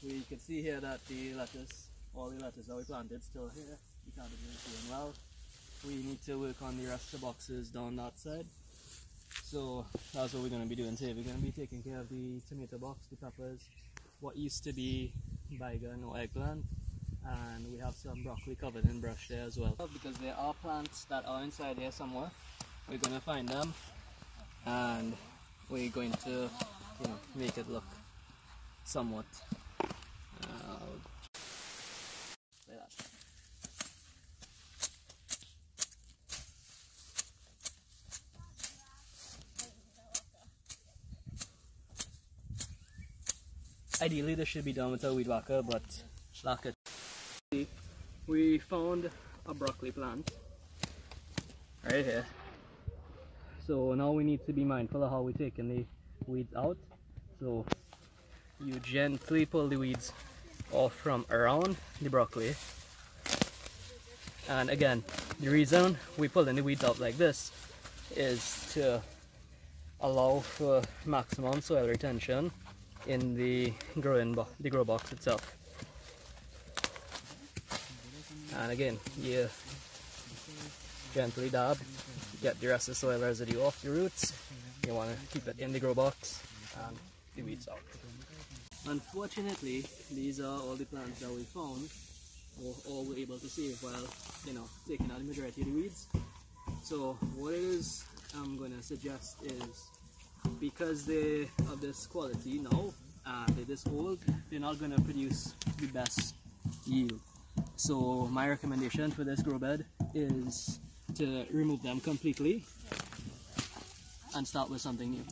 we can see here that the lettuce, all the lettuce that we planted still here. The cabbage is doing well. We need to work on the rest of the boxes down that side. So that's what we're going to be doing today. We're going to be taking care of the tomato box, the peppers, what used to be baigan or eggplant, and we have some broccoli covered in brush there as well. Because there are plants that are inside here somewhere, we're going to find them and we're going to, make it look somewhat like that. Ideally this should be done with a weed whacker, but lack it. We found a broccoli plant right here. So now we need to be mindful of how we're taking the weeds out. So you gently pull the weeds off from around the broccoli. And again, the reason we pull in the weeds out like this is to allow for maximum soil retention in the grow box itself. And again, you gently dab, get the rest of the soil residue off the roots. You want to keep it in the grow box and the weeds out. Unfortunately, these are all the plants that we found, or all we're able to save while taking out the majority of the weeds. So what it is I'm going to suggest is, because they're of this quality now and they're this old, they're not going to produce the best yield. So my recommendation for this grow bed is to remove them completely and start with something new.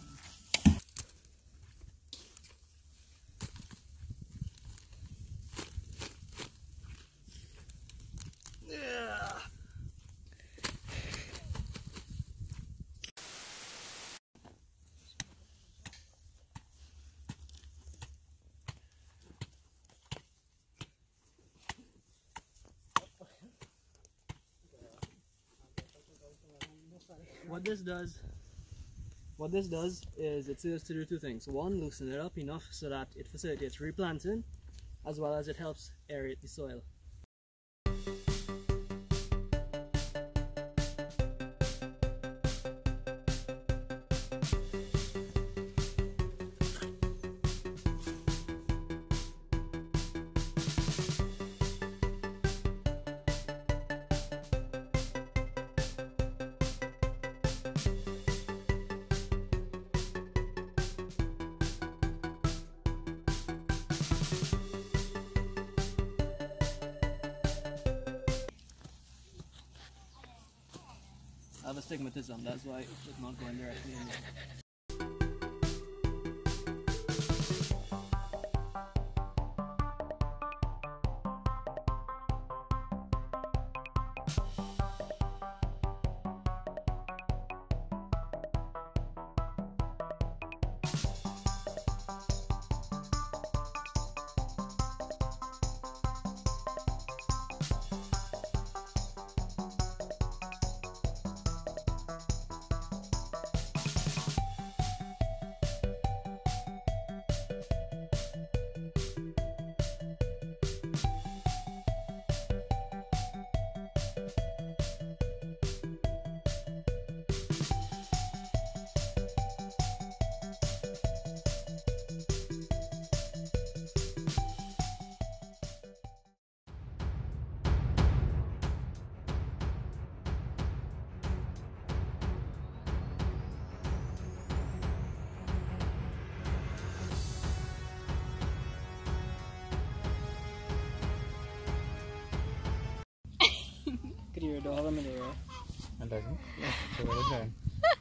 What this does is it serves to do two things. One, loosen it up enough so that it facilitates replanting, as well as it helps aerate the soil. I have astigmatism, that's why it's not going directly in there. Could you hear a dog in the door? And doesn't? Yeah, so well done.